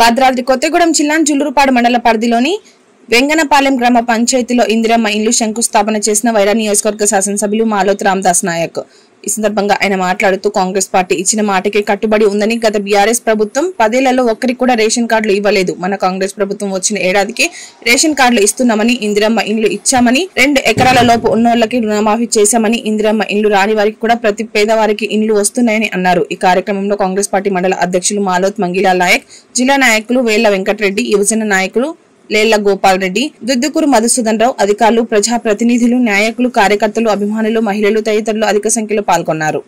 భద్రాద్రి కొత్తగూడెం జిల్లా జుల్లూరుపాడు మండల పరిధిలోని వెంగనపాలెం గ్రామ పంచాయతీలో ఇందిరమ్మ ఇండ్లు శంకుస్థాపన చేసిన వైరా నియోజకవర్గ శాసనసభ్యులు మాలోత్ రామదాస్ నాయక్. ఈ సందర్భంగా ఆయన మాట్లాడుతూ కాంగ్రెస్ పార్టీ ఇచ్చిన మాటకే కట్టుబడి ఉందని, గత బీఆర్ఎస్ ప్రభుత్వం 10 ఏళ్లలో ఒక్కరికి కూడా రేషన్ కార్డులు ఇవ్వలేదు. మన కాంగ్రెస్ ప్రభుత్వం వచ్చిన ఏడాదికి రేషన్ కార్డులు ఇస్తున్నామని, ఇందిరమ్మ ఇండ్లు ఇచ్చామని, 2 ఎకరాల లోపు ఉన్నోళ్లకి రుణమాఫీ చేశామని, ఇందిరమ్మ ఇండ్లు రాని వారికి కూడా ప్రతి పేదవారికి ఇండ్లు వస్తున్నాయని అన్నారు. ఈ కార్యక్రమంలో కాంగ్రెస్ పార్టీ మండల అధ్యక్షులు మాలోత్ మంగిలాల్ నాయక్, జిల్లా నాయకులు వేళ్ల వెంకటరెడ్డి, యువజన నాయకులు లేళ్ల గోపాల్ రెడ్డి, దుద్దుకూరు మధుసూదన్ రావు, అధికారులు, ప్రజాప్రతినిధులు, నాయకులు, కార్యకర్తలు, అభిమానులు, మహిళలు తదితరులు అధిక సంఖ్యలో పాల్గొన్నారు.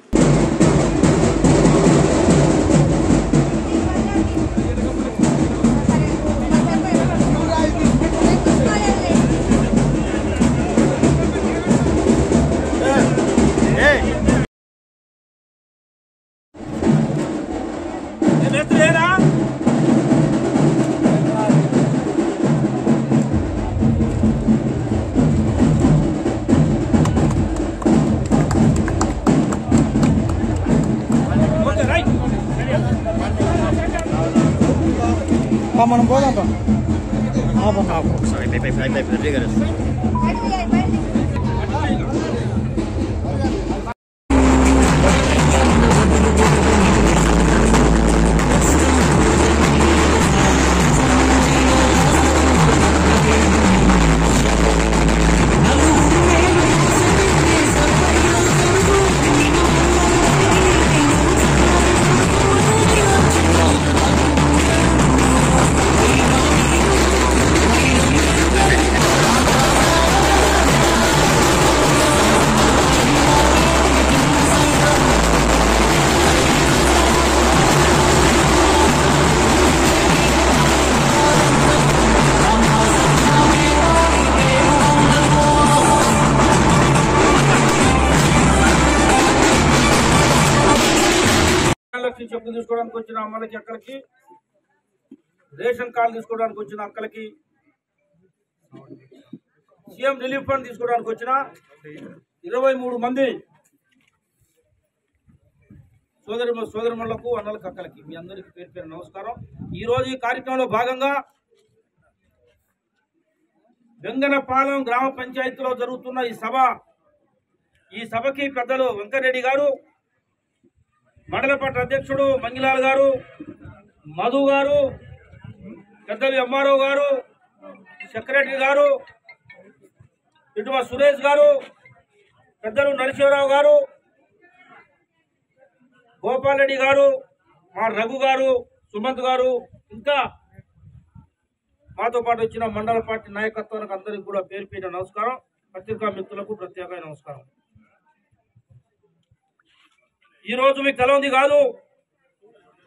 మనం పోదాం చెప్పులు తీసుకోవడానికి వచ్చిన అమ్మలకి, అక్కలకి, రేషన్ కార్డు తీసుకోవడానికి వచ్చిన అక్కలకి, సీఎం రిలీఫ్ ఫండ్ తీసుకోవడానికి వచ్చిన 23 మంది సోదరిమణులకు, అన్నలకు, అక్కలకి మీ అందరికీ పేరు పేరు నమస్కారం. ఈరోజు ఈ కార్యక్రమంలో భాగంగా వెంగనపాలెం గ్రామ పంచాయతీలో జరుగుతున్న ఈ సభకి పెద్దలు వెంకటరెడ్డి గారు, మండల పార్టీ అధ్యక్షుడు మంగిలాల్ గారు, మధు గారు, పెద్దలు ఎంఆర్ఓ గారు, సెక్రటరీ గారు, ఇటువ సురేష్ గారు, పెద్దలు నరసింహరావు గారు, గోపాల్ రెడ్డి గారు, మా రఘు గారు, సుమంత్ గారు, ఇంకా మాతో పాటు వచ్చిన మండల పార్టీ నాయకత్వానికి అందరికీ కూడా పేరు పేరు నమస్కారం. పత్రికా మిత్రులకు ప్రత్యేక నమస్కారం. ఈ రోజు మీకు తెలవంది కాదు,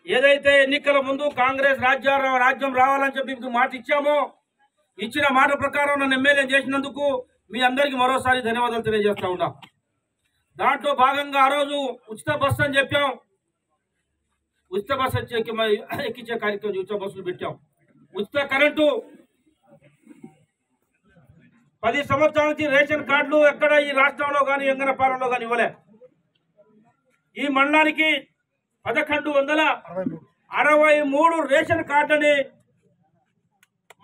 ఏదైతే ఎన్నికల ముందు కాంగ్రెస్ రాజ్యం రావాలని చెప్పి మీకు మాట ఇచ్చామో, ఇచ్చిన మాట ప్రకారం నన్ను ఎమ్మెల్యే చేసినందుకు మీ అందరికీ మరోసారి ధన్యవాదాలు తెలియజేస్తా ఉన్నాం. దాంట్లో భాగంగా ఆ రోజు ఉచిత బస్సు అని చెప్పాం. ఉచిత బస్సు ఎక్కించే కార్యక్రమం, ఉచిత బస్సులు పెట్టాం. ఉచిత కరెంటు, 10 సంవత్సరాల నుంచి రేషన్ కార్డులు ఎక్కడ ఈ రాష్ట్రంలో కానీ వెంగనపాలెంలో కానీ ఇవ్వలే. ఈ మండలానికి 1163 రేషన్ కార్డుని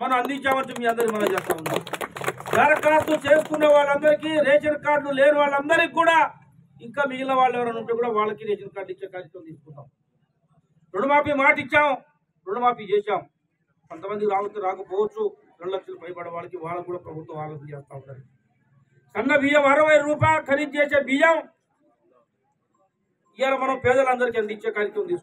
మనం అందించామని మీ అందరికీ మనం చేస్తా ఉన్నాం. దరఖాస్తు చేసుకున్న వాళ్ళందరికీ, రేషన్ కార్డులు లేని వాళ్ళందరికీ కూడా, ఇంకా మిగిలిన వాళ్ళు ఎవరైనా ఉంటే కూడా వాళ్ళకి రేషన్ కార్డు ఇచ్చే కార్యక్రమం తీసుకుంటాం. రుణమాఫీ మాట ఇచ్చాం, రుణమాఫీ చేశాం. కొంతమంది రాకపోవచ్చు, 2 లక్షలు పైబడే వాళ్ళకి కూడా ప్రభుత్వం ఆలోచన చేస్తూ ఉంటారు. సన్న బియ్యం 60 రూపాయలు ఖరీదు చేసే బియ్యం ఇవాళ మనం పేదలందరికీ అందించే కార్యక్రమం తీసుకుంటాం.